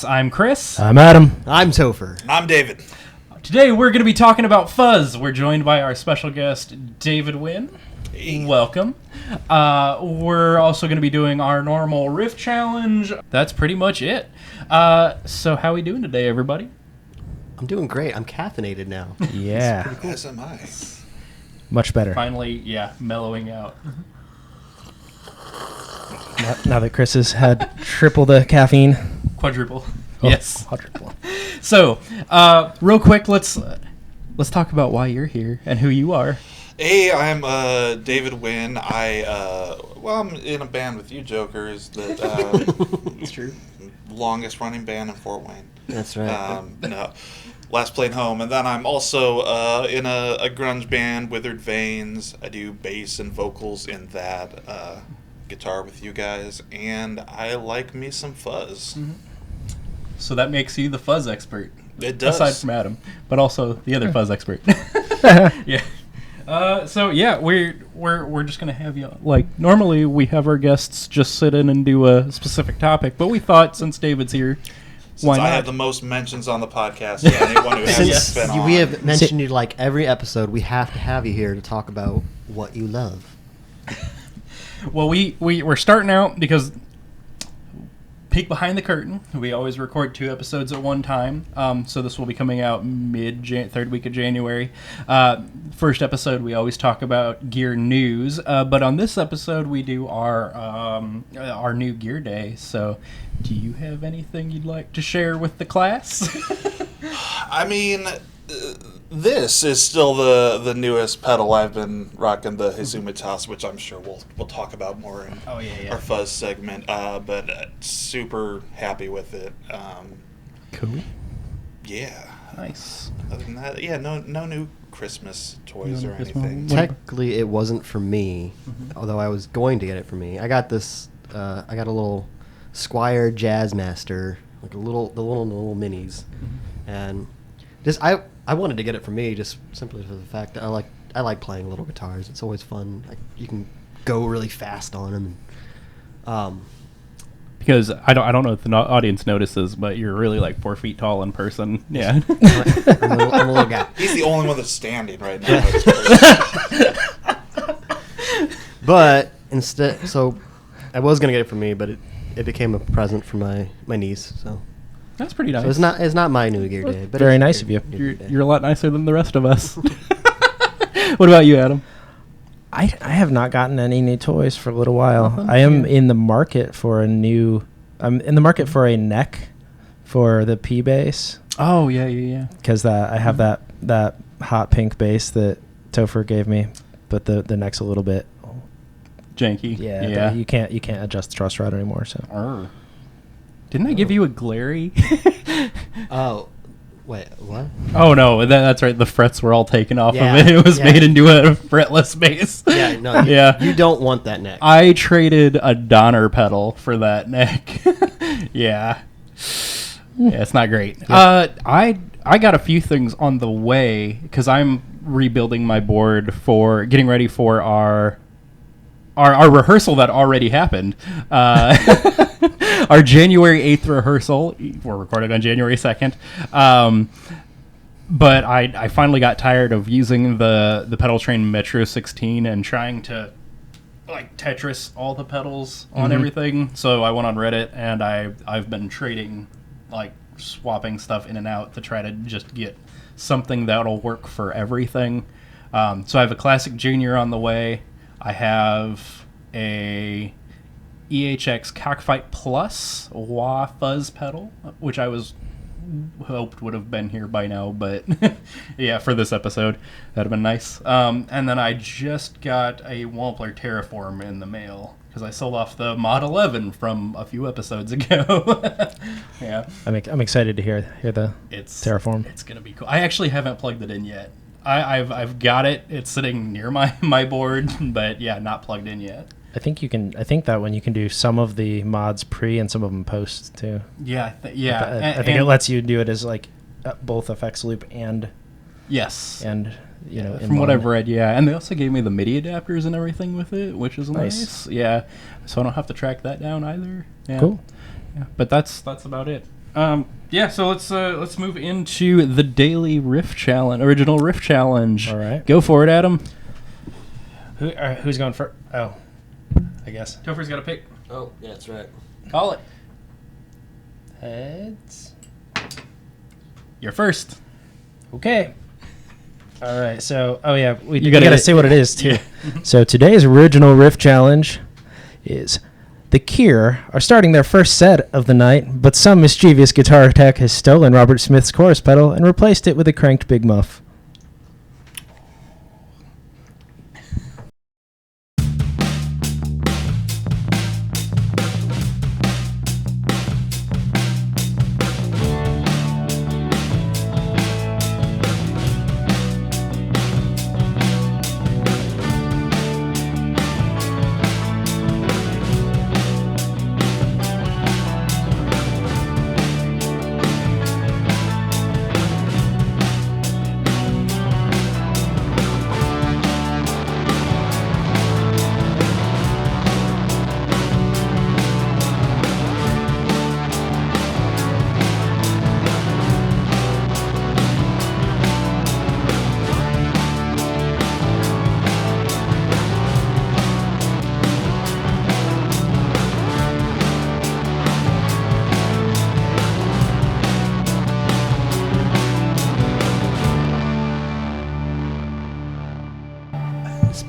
I'm Chris. I'm Adam. I'm Topher. I'm David. Today we're going to be talking about fuzz. We're joined by our special guest, David Winn. Hey. Welcome. We're also going to be doing our normal riff challenge. That's pretty much it. So how are we doing today, everybody? I'm doing great. I'm caffeinated now. Yeah. Cool. As am I. Much better. Finally, mellowing out. Now that Chris has had triple the caffeine. Quadruple. Oh, Yes. Quadruple. So, real quick, let's talk about why you're here and who you are. Hey, I'm David Winn. I'm in a band with you jokers. It's true. Longest running band in Fort Wayne. That's right. No, last played home, and then I'm also in a grunge band, Withered Veins. I do bass and vocals in that. Guitar with you guys, and I like me some fuzz. Mm-hmm. So that makes you the fuzz expert. It does. Aside from Adam, but also the other fuzz expert. Yeah. We're just gonna have you normally we have our guests just sit in and do a specific topic, but we thought since David's here, why not? I have the most mentions on the podcast. Yeah, anyone who hasn't been on. We have mentioned you like every episode. We have to have you here to talk about what you love. Well, we're starting out because peek behind the curtain. We always record 2 episodes at one time. So this will be coming out third week of January. First episode, we always talk about gear news. But on this episode, we do our new gear day. So do you have anything you'd like to share with the class? I mean, this is still the newest pedal. I've been rocking the Hizumitas, which I'm sure we'll talk about more in our fuzz segment. But super happy with it. Cool. Yeah. Nice. Other than that, yeah, no new Christmas toys or Christmas anything. Technically, it wasn't for me, although I was going to get it for me. I got this. I got a little Squire Jazzmaster, like the little minis, and just I wanted to get it for me just simply for the fact that I like playing little guitars. It's always fun. You can go really fast on them. Because I don't know if the audience notices, but you're really 4 feet tall in person. Yeah. I'm a little guy. He's the only one that's standing right now. But instead, so I was gonna get it for me, but it became a present for my niece. So That's pretty nice. so it's not my new gear day. But Very it's nice of you. You're a lot nicer than the rest of us. What about you, Adam? I have not gotten any new toys for a little while. Nothing? I am Yeah. in the market for I'm in the market for a neck for the P bass. Oh, yeah. Because I have that hot pink bass that Topher gave me, but the neck's a little bit Janky. yeah. You can't adjust the truss rod anymore. So Didn't I give you a glary? Oh, wait, what? Oh, no, that's right. The frets were all taken off Yeah, of it. It was yeah. made into a fretless bass. Yeah, no, you don't want that neck. I traded a Donner pedal for that neck. Yeah, it's not great. I got a few things on the way because I'm rebuilding my board for getting ready for our rehearsal that already happened. Our January 8th rehearsal. We're recorded on January 2nd. But I finally got tired of using the pedal train Metro 16 and trying to Tetris all the pedals on everything. So I went on Reddit and I've been trading, swapping stuff in and out to try to just get something that'll work for everything. So I have a Classic Junior on the way. I have a EHX Cockfight Plus wah fuzz pedal, which I was hoped would have been here by now, but yeah, for this episode, that'd have been nice. And then I just got a Wampler Terraform in the mail because I sold off the Mod 11 from a few episodes ago. Yeah, I'm excited to hear the Terraform. It's gonna be cool. I actually haven't plugged it in yet. I've got it. It's sitting near my board, but yeah, not plugged in yet. I think that one you can do some of the mods pre and some of them post too. Yeah, I think it lets you do it as both effects loop and yes, and from what I've read, yeah. And they also gave me the MIDI adapters and everything with it, which is nice. Yeah, so I don't have to track that down either. Yeah. Cool. Yeah, but that's about it. Yeah, so let's move into the daily riff challenge, original riff challenge. All right. Go for it, Adam. Who's going first? Oh, I guess. Topher's got to pick. Oh, yeah, that's right. Call it. Heads. You're first. Okay. All right. So, we gotta got to say what it is too. Yeah. So today's original riff challenge is The Cure are starting their first set of the night, but some mischievous guitar tech has stolen Robert Smith's chorus pedal and replaced it with a cranked Big Muff.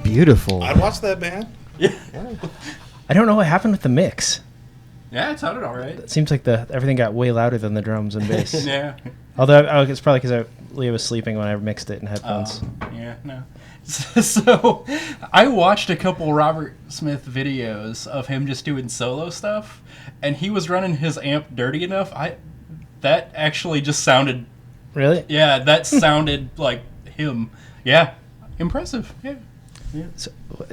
Beautiful. I'd watch that band. Yeah. I don't know what happened with the mix. Yeah, it sounded all right. It seems like everything got way louder than the drums and bass. Yeah. Although it's probably because Leah was sleeping when I mixed it in headphones. Yeah, no. So I watched a couple Robert Smith videos of him just doing solo stuff, and he was running his amp dirty enough. That actually just sounded. Really? Yeah, that sounded like him. Yeah, impressive. Yeah. Yeah.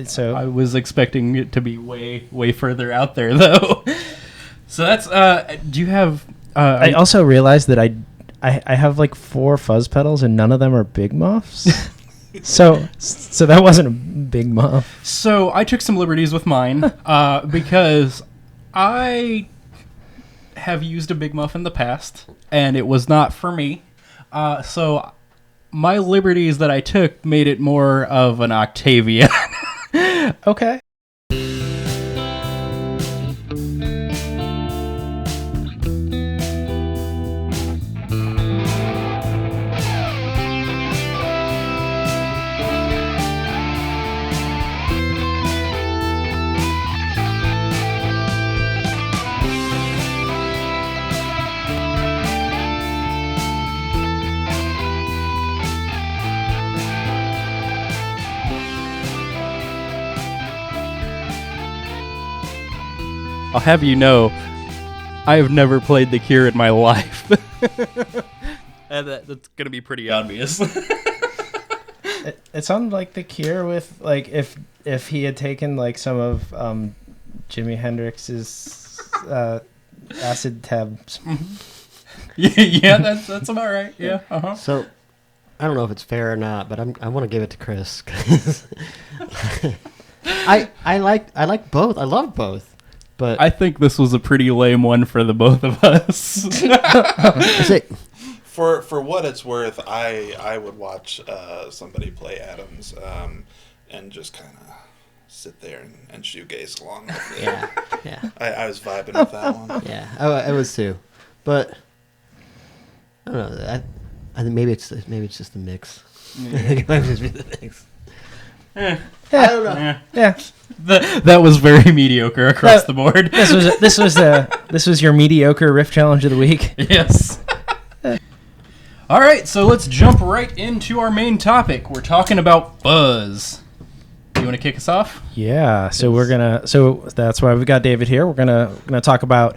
So I was expecting it to be way further out there though. So that's do you have I also realized that I have like 4 fuzz pedals and none of them are Big Muffs. so that wasn't a Big Muff. So I took some liberties with mine because I have used a Big Muff in the past and it was not for me. So my liberties that I took made it more of an Octavian. Okay. I'll have you know, I have never played The Cure in my life. And that's going to be pretty obvious. It sounded like The Cure with like if he had taken like some of Jimi Hendrix's acid tabs. Yeah, that's about right. Yeah. Uh-huh. So, I don't know if it's fair or not, but I want to give it to Chris. 'Cause I like both. I love both. But I think this was a pretty lame one for the both of us. For what it's worth, I would watch somebody play Adams and just kind of sit there and shoegaze along with it. Yeah. I was vibing with that one. Yeah, I was too. But I don't know. I think maybe it's just the mix. It might just be the mix. I don't know. Yeah. That was very mediocre across the board. This was your mediocre riff challenge of the week. Yes. All right, so let's jump right into our main topic. We're talking about fuzz. You want to kick us off? Yeah. So that's why we've got David here. We're gonna talk about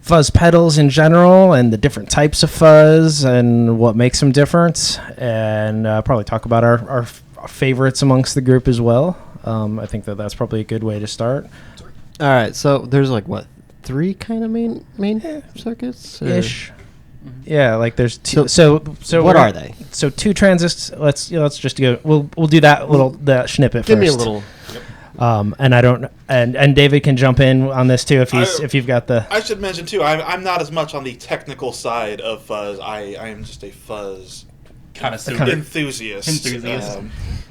fuzz pedals in general and the different types of fuzz and what makes them different, and probably talk about our favorites amongst the group as well. I think that's probably a good way to start. All right, so there's like what, 3 kind of main circuits ish. Yeah, like there's two. So what are they? So 2 transistors. Let's just go. We'll do that snippet Give first. me a little. And I don't, and David can jump in on this too if you've got the. I should mention too, I'm not as much on the technical side of fuzz. I am just a fuzz kind of enthusiast.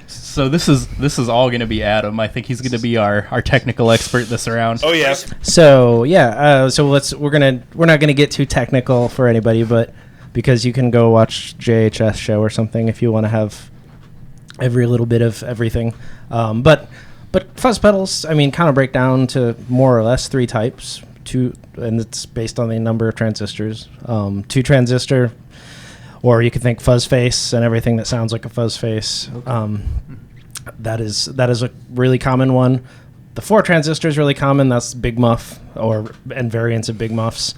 So this is all going to be Adam. I think he's going to be our technical expert this round. Oh yeah. So yeah, we're not gonna get too technical for anybody, but because you can go watch JHS show or something if you want to have every little bit of everything, but fuzz pedals, I mean, kind of break down to more or less three types. And it's based on the number of transistors. 2 transistor, or you could think fuzz face and everything that sounds like a fuzz face. Okay. That is a really common one. The 4 transistor is really common. That's big muff and variants of big muffs.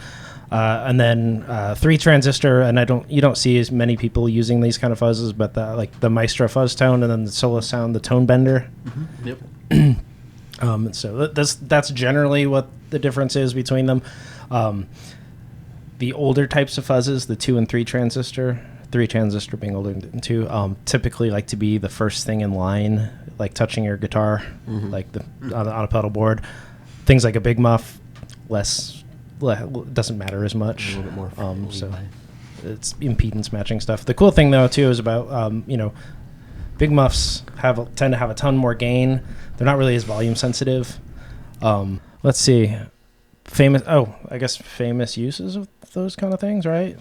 And then 3 transistor, and you don't see as many people using these kind of fuzzes, but like the Maestro fuzz tone, and then the solo sound, the tone bender. Mm-hmm. Yep. So that's generally what the difference is between them. The older types of fuzzes, the 2 and 3 transistor being older than 2, typically like to be the first thing in line, like touching your guitar, like on a pedal board. Things like a big muff, doesn't matter as much. A little bit more. So it's impedance matching stuff. The cool thing though too is about big muffs tend to have a ton more gain. They're not really as volume sensitive. Let's see. Famous uses of those kind of things, right?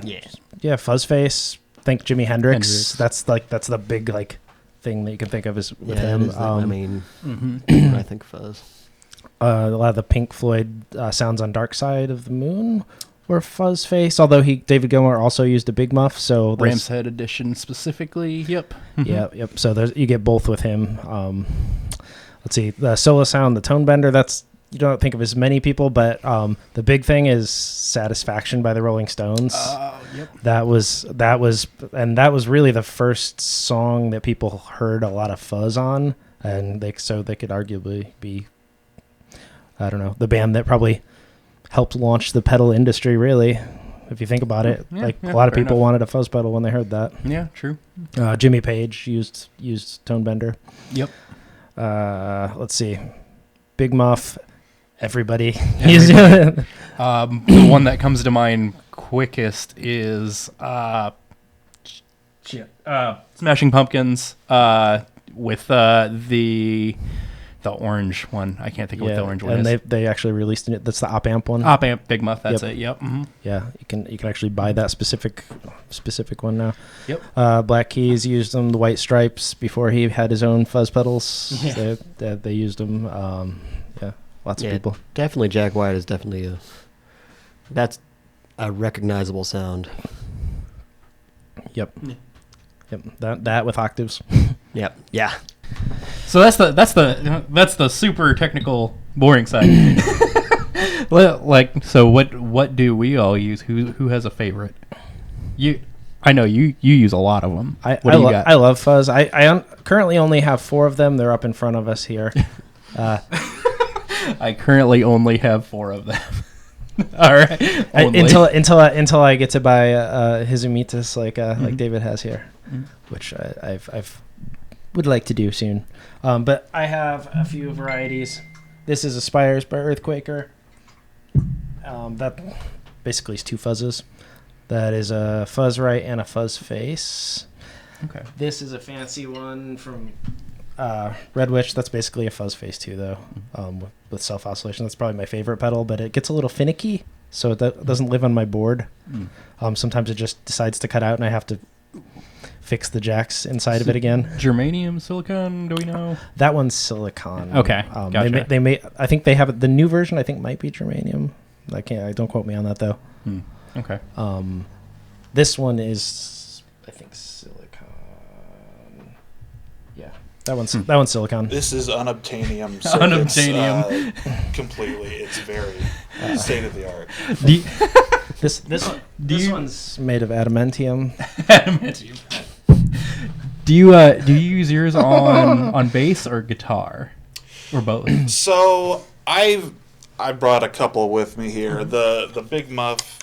Yeah, fuzz face. Think Jimi Hendrix. That's the big like thing that you can think of is with him. When I think fuzz. A lot of the Pink Floyd sounds on Dark Side of the Moon were fuzz face, although David Gilmour also used a big muff. So Ram's Head edition specifically. Yep. Yep. So you get both with him. Let's see, the solo sound, the tone bender. You don't think of as many people, but the big thing is Satisfaction by the Rolling Stones. Yep. That was really the first song that people heard a lot of fuzz on, and they could arguably be, I don't know, the band that probably helped launch the pedal industry, really, if you think about it. A lot of people wanted a fuzz pedal when they heard that. Yeah, true. Jimmy Page used tone bender. Yep. Let's see, Big Muff. Everybody. The one that comes to mind quickest is Smashing Pumpkins with the orange one. I can't think of what the orange one is. And they actually released it. That's the op amp one. Op amp Big Muff. That's it. Yep. Mm-hmm. Yeah, you can actually buy that specific one now. Yep. Black Keys used them. The White Stripes before he had his own fuzz pedals. Yeah. They used them. Lots of people. Definitely Jack White is definitely that's a recognizable sound. Yep. That with octaves. Yep. Yeah. So that's the super technical boring side. So what do we all use? Who has a favorite? I know you use a lot of them. What do you got? I love fuzz. I currently only have 4 of them. They're up in front of us here. I currently only have 4 of them. All right. Until I get to buy his Umitas like David has here, which I've would like to do soon. But I have a few varieties. This is Aspires by Earthquaker. That basically is 2 fuzzes. That is a fuzz right and a fuzz face. Okay. This is a fancy one from Red Witch. That's basically a fuzz face too, though, with self oscillation. That's probably my favorite pedal, but it gets a little finicky, so it doesn't live on my board. Sometimes it just decides to cut out, and I have to fix the jacks inside of it again. Germanium, silicon, do we know? That one's silicon. Okay, gotcha. They may. I think they have the new version. I think might be germanium. Don't quote me on that though. Okay. This one is, I think, silicon. Yeah, that one's silicon. This is unobtainium. So unobtainium. It's, completely. It's very state of the art. This one's made of adamantium. Adamantium. Do you use yours on bass or guitar, or both? So I brought a couple with me here. The Big Muff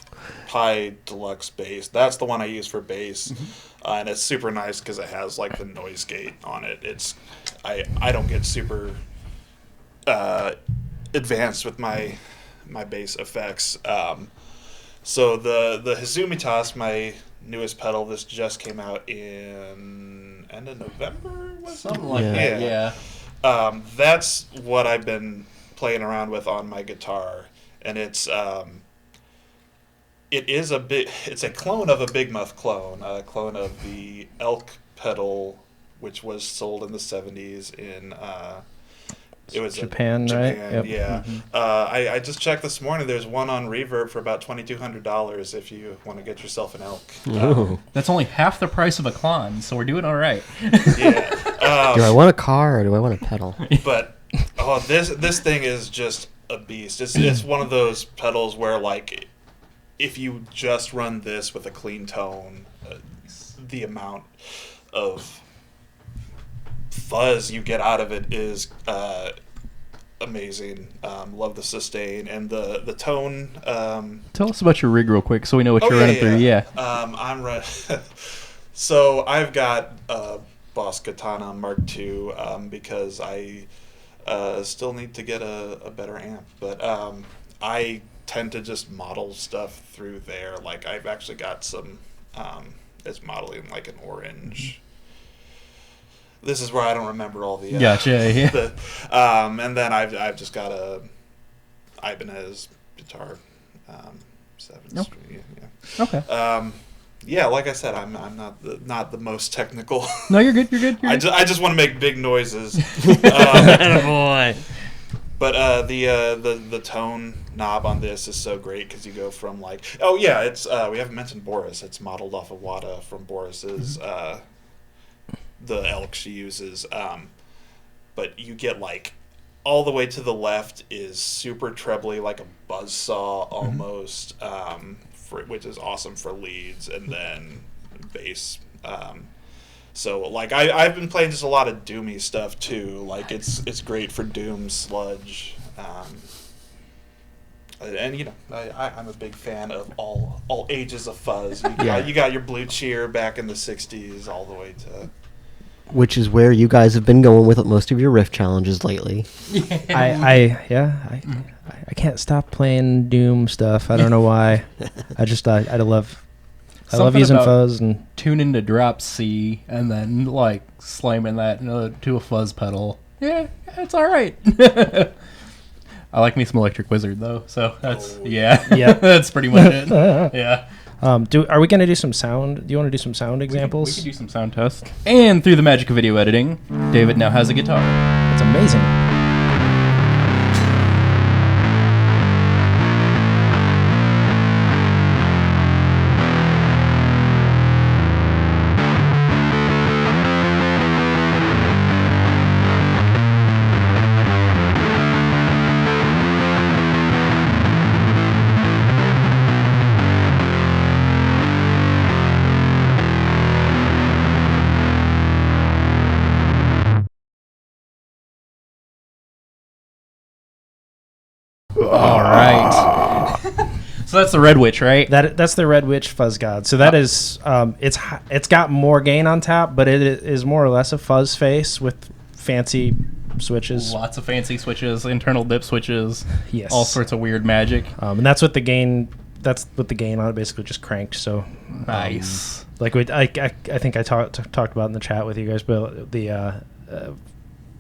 Pi Deluxe bass. That's the one I use for bass, and it's super nice because it has like the noise gate on it. I don't get super advanced with my bass effects. So the Hizumitas, my newest pedal, this just came out in end of November, something like that. Yeah. That's what I've been playing around with on my guitar, and it's a clone of a Big Muff clone, a clone of the Elk pedal, which was sold in the 70s in it was Japan, right? Yep. Yeah. Mm-hmm. I just checked this morning. There's one on Reverb for about $2,200 if you want to get yourself an Elk. That's only half the price of a Klon, so we're doing all right. Yeah. Do I want a car or do I want a pedal? But this thing is just a beast. It's one of those pedals where, like, if you just run this with a clean tone, the amount of fuzz you get out of it is amazing. Love the sustain and the tone. Tell us about your rig real quick so we know what you're running through. Yeah. I'm So I've got Boss Katana Mark II because I still need to get a better amp, but I tend to just model stuff through there. Like, I've actually got some it's modeling like an orange. This is where I don't remember all the gotcha, yeah. And then I've just got a Ibanez guitar, 7 string. Yeah. Okay. Yeah, like I said, I'm not the most technical. No, you're good. You're good. I just want to make big noises. Boy. But the tone knob on this is so great because you go from, like, we haven't mentioned Boris. It's modeled off of Wada from Boris's the Elk she uses. But you get, like, all the way to the left is super trebly, like a buzzsaw almost, which is awesome for leads, and then bass. So, like, I've been playing just a lot of doomy stuff too. Like, it's great for doom, sludge, and you know, I'm a big fan of all ages of fuzz. You got your Blue Cheer back in the '60s, all the way to. Which is where you guys have been going with most of your riff challenges lately. I can't stop playing doom stuff. I don't know why. I love using fuzz and tuning to drop C and then, like, slamming that to a fuzz pedal. Yeah, it's all right. I like me some Electric Wizard though, so that's that's pretty much it. Yeah. Are we gonna do some sound? Do you want to do some sound examples? We could do some sound tests. And through the magic of video editing, David now has a guitar. That's amazing. All right. So that's the Red Witch, right? That's the Red Witch Fuzz God. So that is it's got more gain on tap, but it is more or less a fuzz face with fancy switches. Lots of fancy switches, internal dip switches. Yes. All sorts of weird magic. And that's what the gain. That's what the gain on it basically just cranked. So nice. Like I think I talked about in the chat with you guys, but the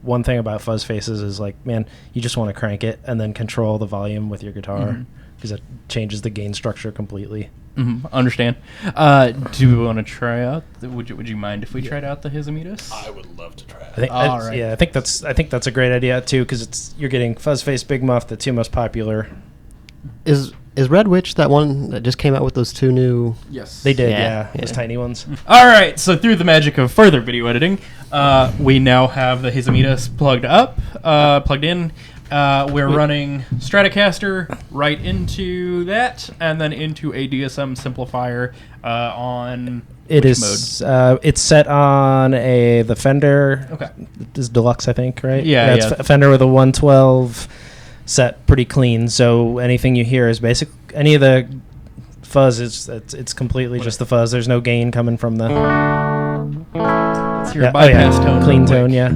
one thing about fuzz faces is, like, man, you just want to crank it and then control the volume with your guitar because it changes the gain structure completely. Understand. Do we want to try out? Would you mind if we tried out the Hizumitas? I would love to try it. I think that's a great idea too, because you're getting fuzz face, big muff, the two most popular. Is Red Witch that one that just came out with those two new? Yes, they did. Yeah. Those tiny ones. All right. So through the magic of further video editing, we now have the Hizumitas plugged in. We're running Stratocaster right into that, and then into a DSM simplifier on. It is. It's set on the Fender. Okay. This is deluxe, I think, right? Yeah. It's a Fender with a 112. Set pretty clean, so anything you hear is any of the fuzz it's completely just the fuzz. There's no gain coming from the it's your bypass tone, clean tone. Yeah.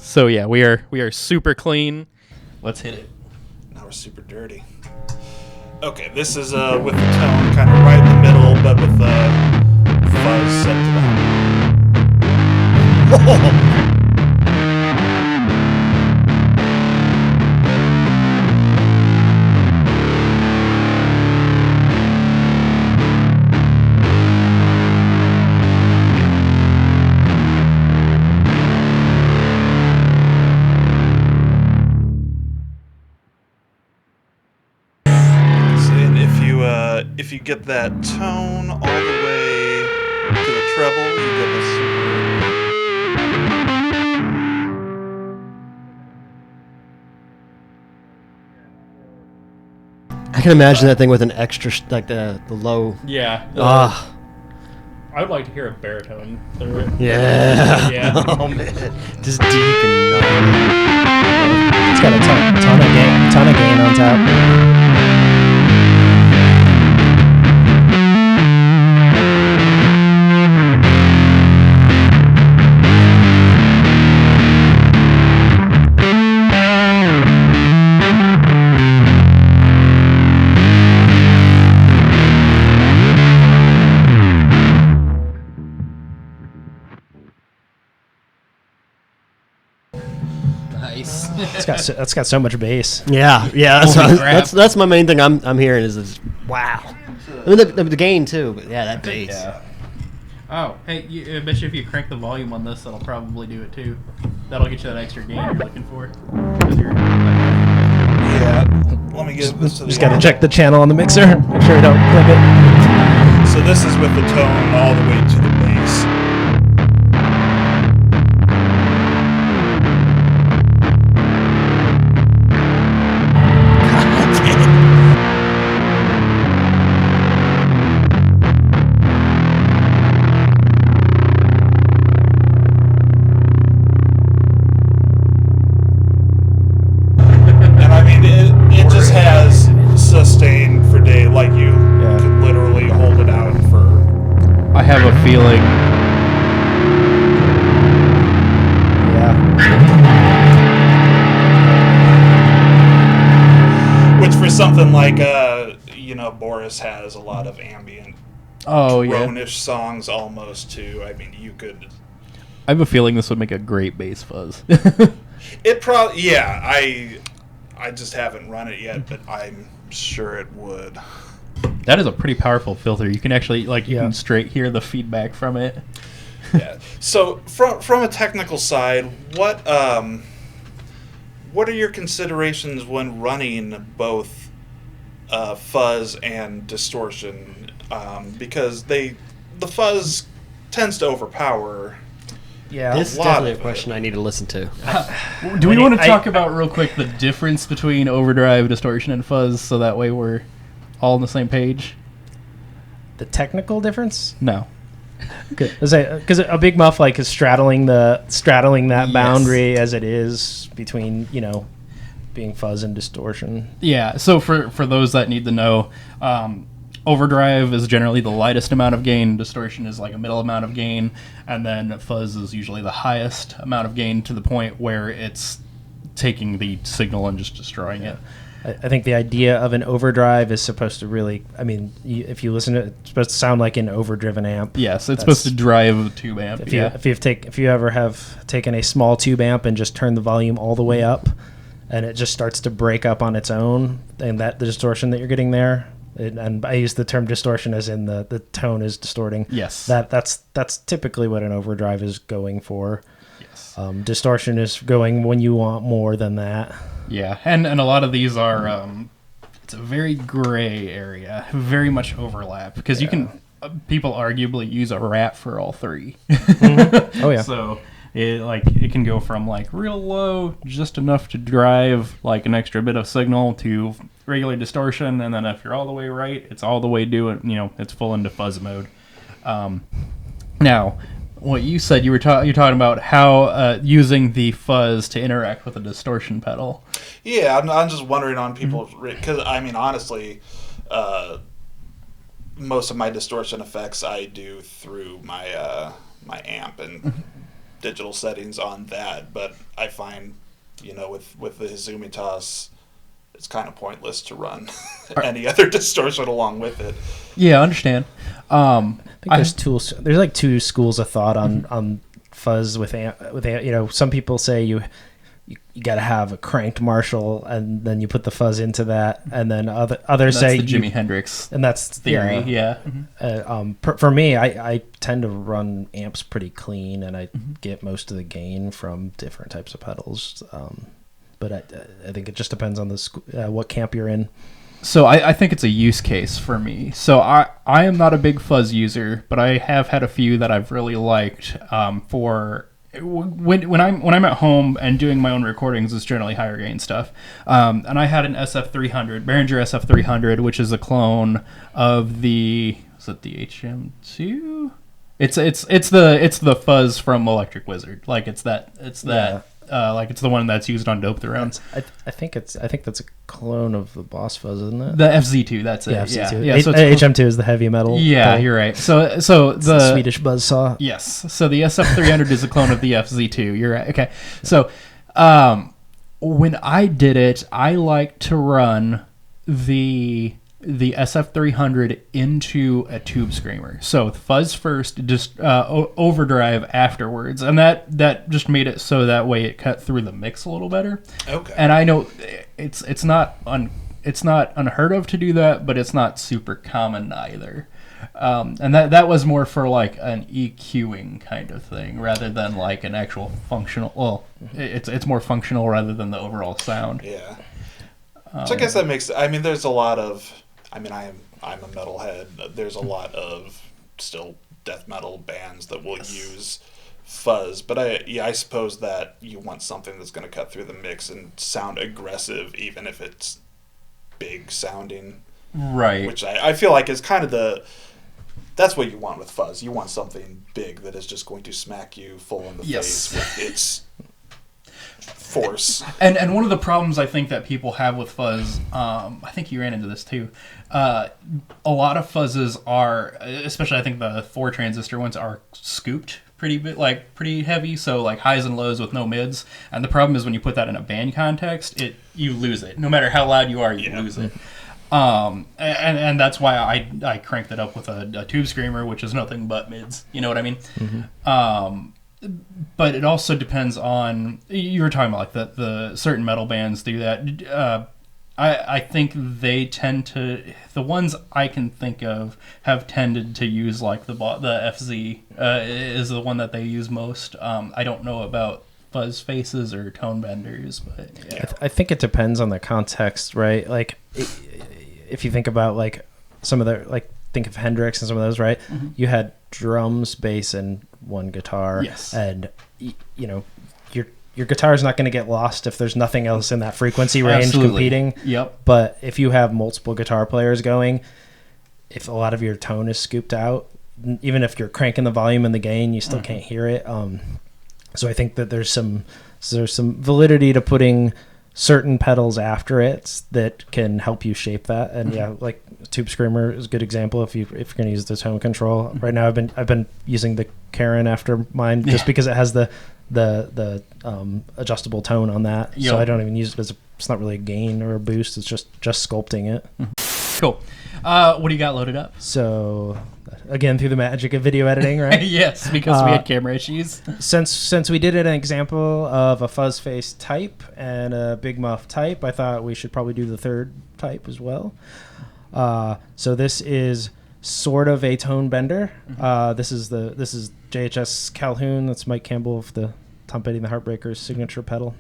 So yeah, we are super clean. Let's hit it. Now we're super dirty. Okay, this is with the tone kind of right in the middle, but with the fuzz set to the if you get that tone all the way to the treble, you get a I can imagine that thing with an extra, like the low. Yeah. Ah. I would like to hear a baritone through it. Yeah. Yeah. Oh man, just deep and It's got a ton of gain on top. Nice. That's got so much bass. Yeah. That's my main thing. I'm hearing is this. Wow. I mean, the gain too, but yeah, that bass. Yeah. Oh, hey, I bet you if you crank the volume on this, that'll probably do it too. That'll get you that extra gain you're looking for. Yeah. Let me get this to the Just gotta check the channel on the mixer. Make sure you don't click it. So this is with the tone all the way to the bass. Sustain for day, like you could literally hold it out for. I have a feeling. Yeah. Which for something like Boris has a lot of ambient, drone-ish songs almost too. I mean, you could. I have a feeling this would make a great bass fuzz. It probably, yeah. I just haven't run it yet, but I'm sure it would. That is a pretty powerful filter. You can actually you can straight hear the feedback from it. Yeah. So from a technical side, what are your considerations when running both fuzz and distortion? Because the fuzz tends to overpower. Yeah, this is definitely a question I need to listen to. Do we want to talk about real quick the difference between overdrive, distortion, and fuzz, so that way we're all on the same page? The technical difference? No. Because a big muff is straddling that boundary as it is between being fuzz and distortion. Yeah. So for those that need to know. Overdrive is generally the lightest amount of gain, distortion is like a middle amount of gain, and then fuzz is usually the highest amount of gain to the point where it's taking the signal and just destroying it. I think the idea of an overdrive is supposed to really, if you listen to it, it's supposed to sound like an overdriven amp. Yes, it's supposed to drive a tube amp. If you ever have taken a small tube amp and just turned the volume all the way up, and it just starts to break up on its own, and the distortion that you're getting there. And I use the term distortion as in the tone is distorting. Yes. That's typically what an overdrive is going for. Yes. Distortion is going when you want more than that. Yeah, and a lot of these are it's a very gray area, very much overlap, because you can people arguably use a rat for all three. Mm-hmm. Oh yeah. So it can go from real low, just enough to drive an extra bit of signal, to regular distortion, and then if you're all the way right, it's all the way it's full into fuzz mode. Now, what you said, you're talking about how using the fuzz to interact with a distortion pedal. Yeah, I'm just wondering on people's, because honestly, most of my distortion effects I do through my my amp, and digital settings on that, but I find, with the Hizumitas, it's kind of pointless to run any other distortion along with it. Yeah, I understand. I think there's like two schools of thought on fuzz with some people say you got to have a cranked Marshall and then you put the fuzz into that, and then others say the Jimi Hendrix, and that's theory. Yeah. For me, I tend to run amps pretty clean, and I get most of the gain from different types of pedals. But I think it just depends on what camp you're in. So I think it's a use case for me. So I am not a big fuzz user, but I have had a few that I've really liked. For when I'm at home and doing my own recordings, it's generally higher gain stuff. And I had an SF300, Behringer SF300, which is a clone of the HM2. It's the fuzz from Electric Wizard. Like it's that. Like it's the one that's used on Dope the Round. I think that's a clone of the Boss Fuzz, isn't it? The FZ2, that's it. Yeah, FZ2. Yeah, so HM2 is the heavy metal. Yeah, pedal. you're right. So the Swedish buzzsaw. Yes. So the SF300 is a clone of the FZ2. You're right. Okay. So when I did it, I like to run the SF300 into a tube screamer. So fuzz first, just overdrive afterwards, and that just made it so that way it cut through the mix a little better. Okay. And I know it's not unheard of to do that, but it's not super common either. And that was more for like an EQing kind of thing rather than like an actual functional. Well, it's more functional rather than the overall sound. Yeah. So I guess that makes. I mean, there's a lot of. I mean, I'm a metalhead. There's a lot of still death metal bands that will use fuzz, but I suppose that you want something that's going to cut through the mix and sound aggressive, even if it's big sounding. Right. Which I feel like is kind of that's what you want with fuzz. You want something big that is just going to smack you full in the face with its force. And one of the problems I think that people have with fuzz, I think you ran into this too. A lot of fuzzes are, especially I think the 4 transistor ones, are scooped pretty heavy, so like highs and lows with no mids. And the problem is when you put that in a band context, you lose it. No matter how loud you are, you lose it. And that's why I cranked it up with a tube screamer, which is nothing but mids. You know what I mean? Mm-hmm. But it also depends on, you were talking about like the certain metal bands do that. I think they tend to, the ones I can think of have tended to use like the FZ is the one that they use most. I don't know about fuzz faces or tone benders, but yeah. I think it depends on the context, right? Like if you think about like some of the, like think of Hendrix and some of those, right? Mm-hmm. You had drums, bass, and one guitar. Yes. And your guitar is not going to get lost if there's nothing else in that frequency range Absolutely. competing. Yep. But if you have multiple guitar players going, if a lot of your tone is scooped out, even if you're cranking the volume and the gain, you still can't hear it. So I think that there's some validity to putting certain pedals after it that can help you shape that. And yeah, like Tube Screamer is a good example if you're going to use the tone control. Right now I've been using the Karen after mine just because it has the adjustable tone on that. Yep. So I don't even use it as it's not really a gain or a boost. It's just sculpting it. Cool. What do you got loaded up? So again, through the magic of video editing, right? Yes, because we had camera issues. Since we did an example of a fuzz face type and a big muff type, I thought we should probably do the third type as well. So this is sort of a tone bender. This is JHS Calhoun. That's Mike Campbell of the Tom Petty and the Heartbreakers signature pedal.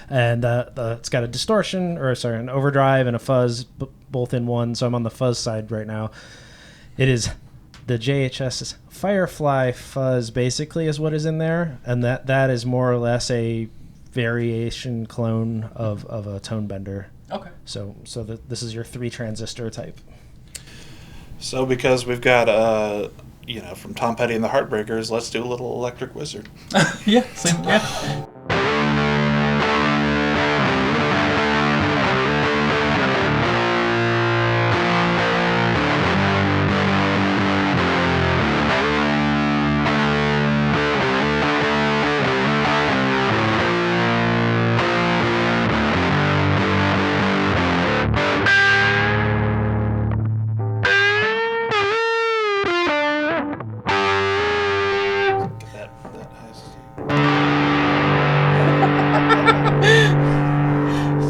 And it's got a distortion, an overdrive and a fuzz, both in one. So I'm on the fuzz side right now. It is the JHS Firefly Fuzz, basically, is what is in there, and that is more or less a variation clone of a tone bender. Okay. So this is your 3 transistor type. So because we've got from Tom Petty and the Heartbreakers, let's do a little Electric Wizard. Yeah. Same. Yeah.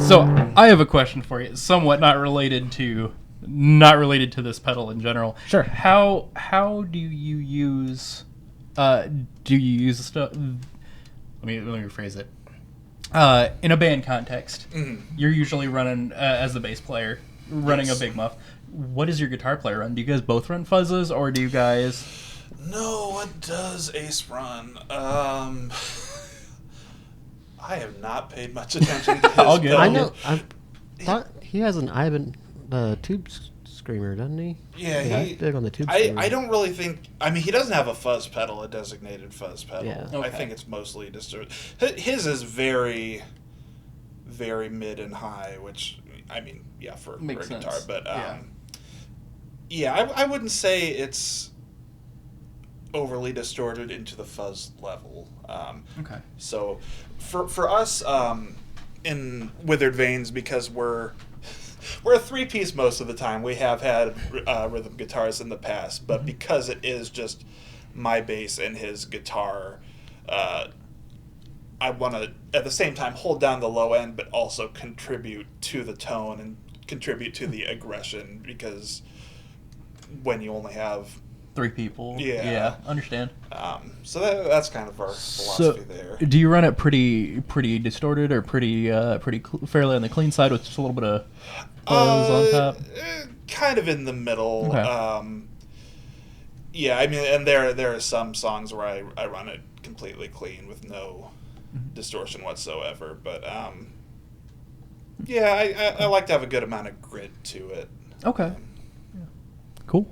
So I have a question for you, somewhat not related to this pedal in general. Sure. How do you use stuff? Let me rephrase it. In a band context, you're usually running as the bass player, running a big muff. What does your guitar player run? Do you guys both run fuzzes, or do you guys? No, what does Ace run? I have not paid much attention to his All good. pedal. I know. I thought he has an Ivan tube screamer, doesn't he? Yeah, He's big on the tube screamer. I don't really think. I mean, he doesn't have a fuzz pedal, a designated fuzz pedal. Yeah. Okay. I think it's mostly distorted. His is very, very mid and high, which I mean, yeah, for a Makes guitar, sense. but Yeah. I wouldn't say it's overly distorted into the fuzz level. Okay. So, for us, in Withered Veins, because we're a three-piece most of the time. We have had rhythm guitars in the past, but because it is just my bass and his guitar, I want to, at the same time, hold down the low end, but also contribute to the tone and contribute to the aggression, because when you only have... 3 people. Yeah. Understand. So that's kind of our philosophy there. Do you run it pretty distorted, or fairly on the clean side with just a little bit of fuzz on top? Kind of in the middle. Okay. Yeah, I mean, and there are some songs where I run it completely clean with no distortion whatsoever. But yeah, I like to have a good amount of grit to it. Okay. Cool.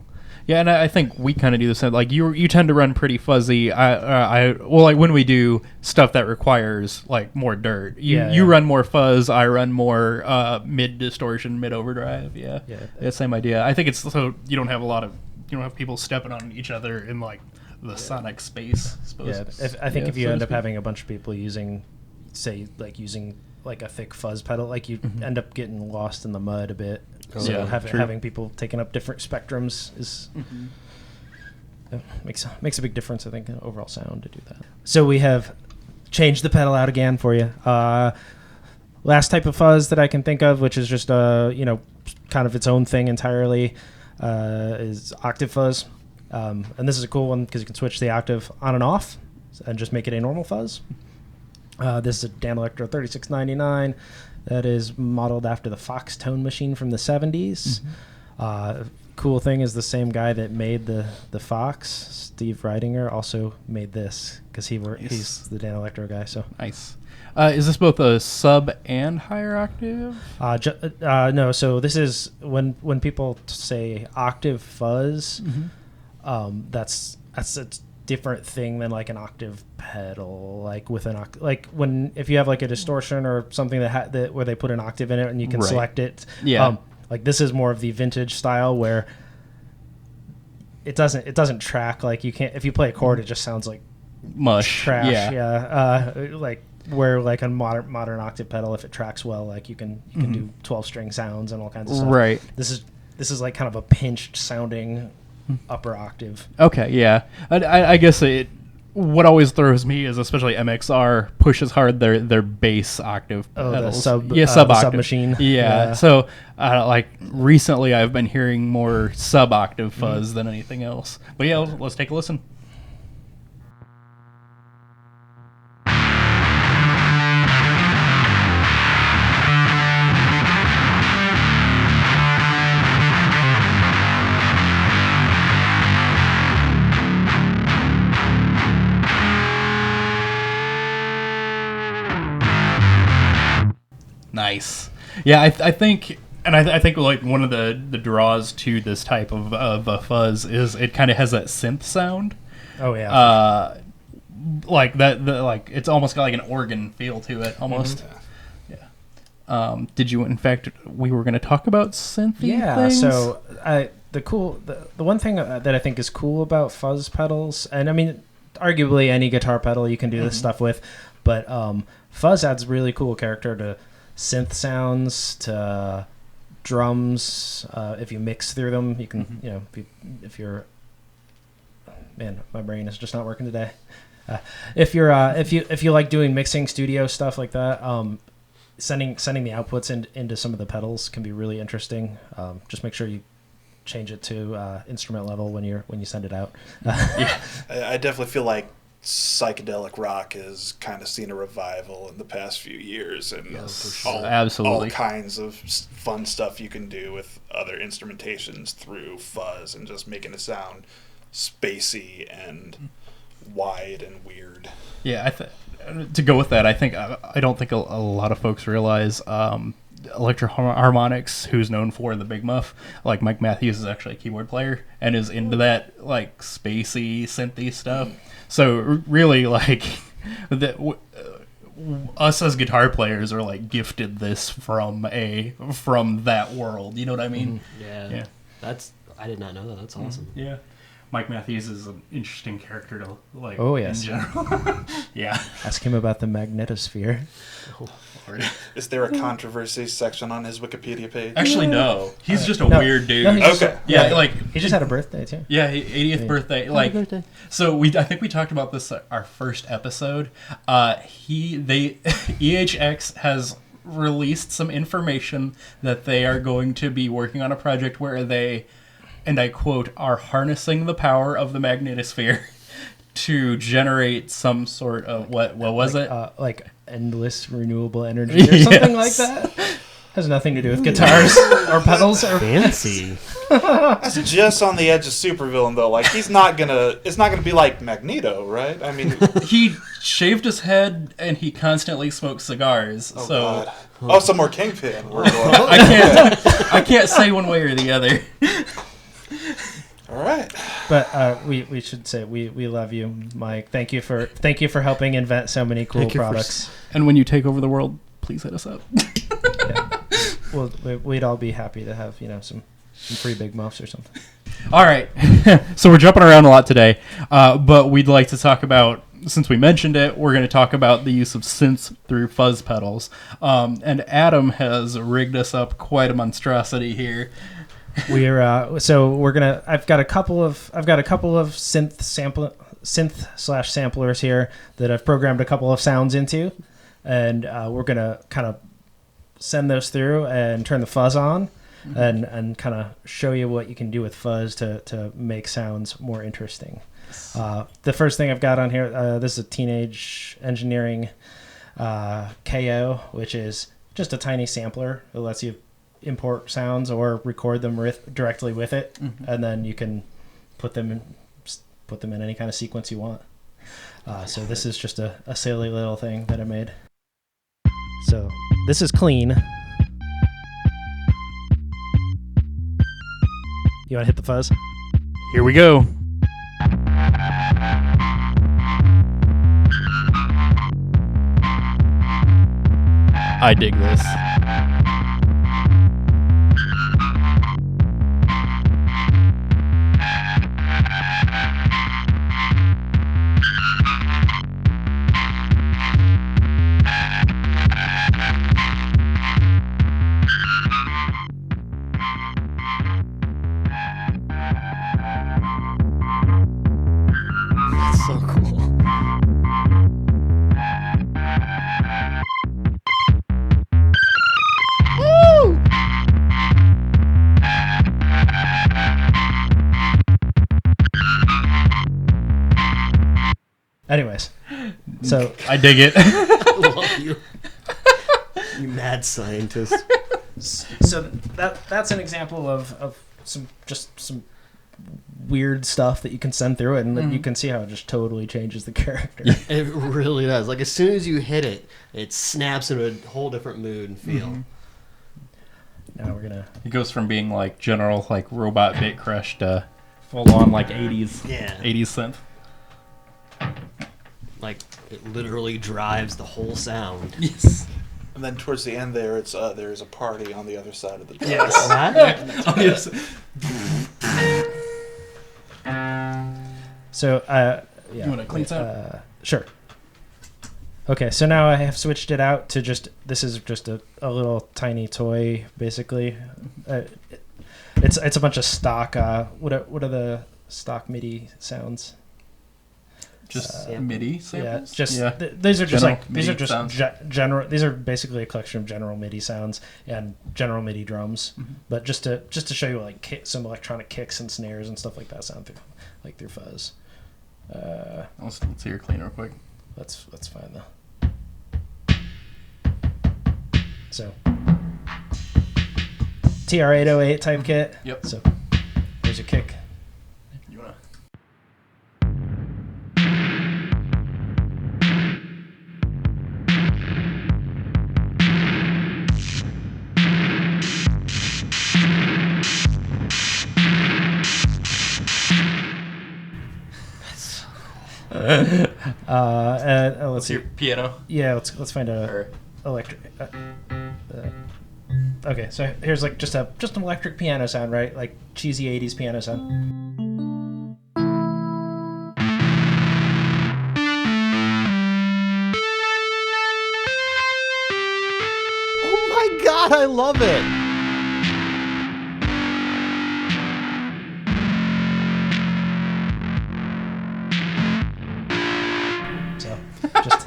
Yeah, and I think we kind of do the same. Like you tend to run pretty fuzzy. Like when we do stuff that requires like more dirt, you run more fuzz. I run more mid distortion, mid overdrive. Yeah, same idea. I think it's so you don't have people stepping on each other in like the sonic space. I think if you end up having a bunch of people using like a thick fuzz pedal, like you end up getting lost in the mud a bit. So having people taking up different spectrums is makes a big difference, I think, in overall sound to do that. So we have changed the pedal out again for you. Last type of fuzz that I can think of, which is just kind of its own thing entirely, is octave fuzz. And this is a cool one because you can switch the octave on and off and just make it a normal fuzz. This is a Dan Electro 3699 that is modeled after the Fox tone machine from the 70s. Cool thing is the same guy that made the Fox, Steve Reidinger, also made this because he's the Dan Electro guy. So nice. Is this both a sub and higher octave? No. So this is when people say octave fuzz, that's a different thing than like an octave pedal. Like with an if you have like a distortion or something that where they put an octave in it and you can select it. Yeah. Like this is more of the vintage style where it doesn't track. Like you can't, if you play a chord, it just sounds like mush. Trash. Yeah. Like where like a modern octave pedal, if it tracks well, like you can do 12-string sounds and all kinds of stuff. Right. This is like kind of a pinched sounding upper octave. Okay, yeah. I guess what always throws me is especially MXR pushes hard their bass octave pedals. The sub octave. sub machine. Yeah. So like recently I've been hearing more sub octave fuzz than anything else. But yeah, let's take a listen. Nice. Yeah, I think, and I think like one of the draws to this type of a fuzz is it kind of has that synth sound. Oh yeah. Like that, like it's almost got like an organ feel to it, almost. Yeah. Did you? In fact, we were going to talk about synthy things. So the one thing that I think is cool about fuzz pedals, and I mean, arguably any guitar pedal you can do this stuff with, but fuzz adds really cool character to synth sounds, to drums. If you mix through them, you can, if you're, man, my brain is just not working today. If you like doing mixing studio stuff like that, sending the outputs into some of the pedals can be really interesting. Just make sure you change it to instrument level when you send it out. Yeah, I definitely feel like psychedelic rock has kind of seen a revival in the past few years, and absolutely all kinds of fun stuff you can do with other instrumentations through fuzz and just making it sound spacey and wide and weird. Yeah, to go with that, I don't think a lot of folks realize Electro Harmonix, who's known for the Big Muff, like Mike Matthews is actually a keyboard player and is into that like spacey synthy stuff. So really, like us as guitar players are like gifted this from that world. You know what I mean? Yeah. I did not know that. That's awesome. Yeah. Mike Matthews is an interesting character to like. Oh yes. In general. Yeah. Ask him about the magnetosphere. Oh, Lord. Is there a controversy section on his Wikipedia page? Actually, no. He's just a weird dude. No, Okay. he just had a birthday too. Yeah, 80th birthday. Like, birthday. So I think we talked about this our first episode. EHX has released some information that they are going to be working on a project where they, and I quote, are harnessing the power of the magnetosphere to generate some sort of what was it? Like endless renewable energy or something like that. Has nothing to do with guitars or pedals or Fancy. It's just on the edge of supervillain though. Like it's not gonna be like Magneto, right? I mean, He shaved his head and he constantly smokes cigars. God. Some more Kingpin. We're going. I can't say one way or the other. All right. But we should say we love you, Mike. Thank you for helping invent so many cool products. And when you take over the world, please hit us up. Yeah. Well, we'd all be happy to have some free Big Muffs or something. All right. So we're jumping around a lot today, but we'd like to talk about, since we mentioned it, we're going to talk about the use of synths through fuzz pedals. And Adam has rigged us up quite a monstrosity here. I've got a couple of synth/samplers here that I've programmed a couple of sounds into, and we're gonna kind of send those through and turn the fuzz on, and kind of show you what you can do with fuzz to make sounds more interesting. The first thing I've got on here, this is a Teenage Engineering KO, which is just a tiny sampler that lets you import sounds or record them directly with it, and then you can put them in any kind of sequence you want. So this is just a silly little thing that I made. So this is clean. You want to hit the fuzz? Here we go. I dig this. That's so cool. Woo! Anyways, so I dig it. Love you. You mad scientist. So that's an example of some weird stuff that you can send through it, and you can see how it just totally changes the character. It really does. Like as soon as you hit it, it snaps into a whole different mood and feel. Now we're gonna. It goes from being like general like robot bit crush to full on like 80s 80s synth. Like it literally drives the whole sound. Yes. And then towards the end there, there's a party on the other side of the door. Yes. So yeah. You want a clean sound? Sure. Okay, so now I have switched it out to this is just a little tiny toy, basically. It's a bunch of stock. What are the stock MIDI sounds? Just MIDI samples. These are just General like these are MIDI just sounds. general. These are basically a collection of general MIDI sounds and general MIDI drums. But just to show you like some electronic kicks and snares and stuff like that sound through Fuzz. Let's hear clean real quick. That's fine though. So TR-808 type kit. Yep. So there's your kick. You wanna? And let's see. Your piano. Yeah, let's find a electric. Okay, so here's like just an electric piano sound, right? Like cheesy '80s piano sound. Oh my god, I love it. So just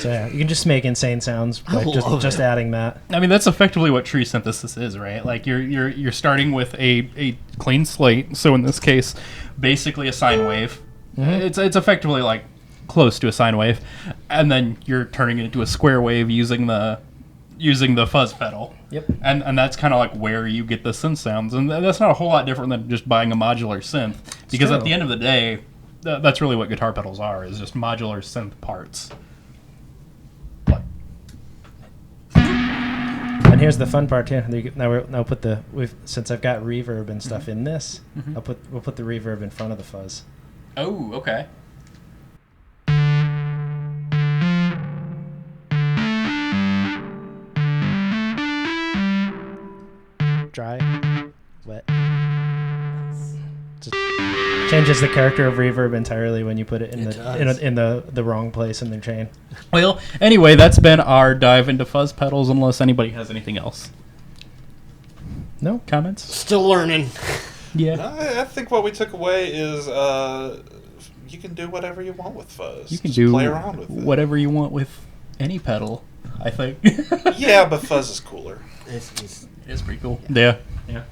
So yeah, you can just make insane sounds by just adding that. I mean, that's effectively what tree synthesis is, right? Like you're starting with a clean slate. So in this case, basically a sine wave. It's effectively like close to a sine wave, and then you're turning it into a square wave using the fuzz pedal. Yep. And that's kind of like where you get the synth sounds, and that's not a whole lot different than just buying a modular synth, because at the end of the day, that's really what guitar pedals are, is just modular synth parts. And here's the fun part too. Since I've got reverb and stuff in this, we'll put the reverb in front of the fuzz. Oh, okay. Dry, wet. Just changes the character of reverb entirely when you put it in the wrong place in the chain. Well, anyway, that's been our dive into fuzz pedals. Unless anybody has anything else. No comments. Still learning. Yeah. I think what we took away is you can do whatever you want with fuzz. You can Just do play around with it. Whatever you want with any pedal, I think. Yeah, but fuzz is cooler. It's pretty cool. Yeah.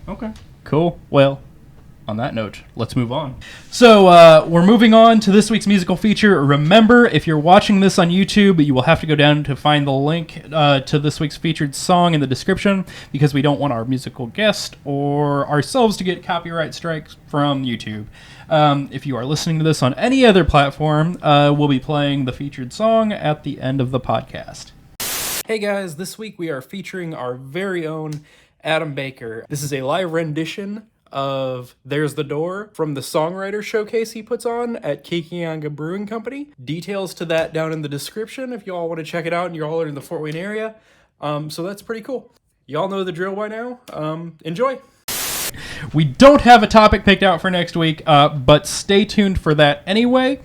Okay. Cool. Well, on that note, let's move on. So we're moving on to this week's musical feature. Remember, if you're watching this on YouTube, you will have to go down to find the link to this week's featured song in the description, because we don't want our musical guest or ourselves to get copyright strikes from YouTube. If you are listening to this on any other platform, we'll be playing the featured song at the end of the podcast. Hey guys, this week we are featuring our very own Adam Baker. This is a live rendition of There's the Door from the Songwriter showcase he puts on at Kikianga Brewing Company. Details to that down in the description if you all want to check it out and you're all in the Fort Wayne area. So that's pretty cool. Y'all know the drill by now. Enjoy. We don't have a topic picked out for next week, but stay tuned for that anyway.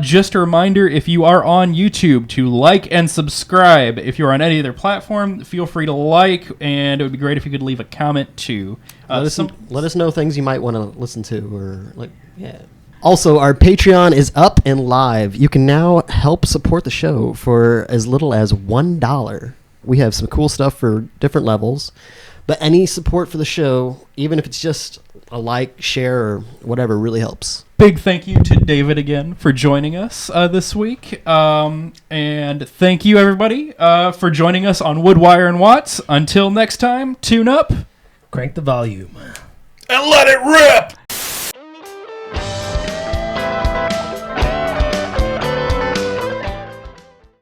Just a reminder, if you are on YouTube, to like and subscribe. If you're on any other platform, feel free to like, and it would be great if you could leave a comment too. Let us know things you might want to listen to, or Also, our Patreon is up and live. You can now help support the show for as little as $1. We have some cool stuff for different levels. But any support for the show, even if it's just a like, share, or whatever, really helps. Big thank you to David again for joining us this week. And thank you, everybody, for joining us on Woodwire and Watts. Until next time, tune up. Crank the volume. And let it rip!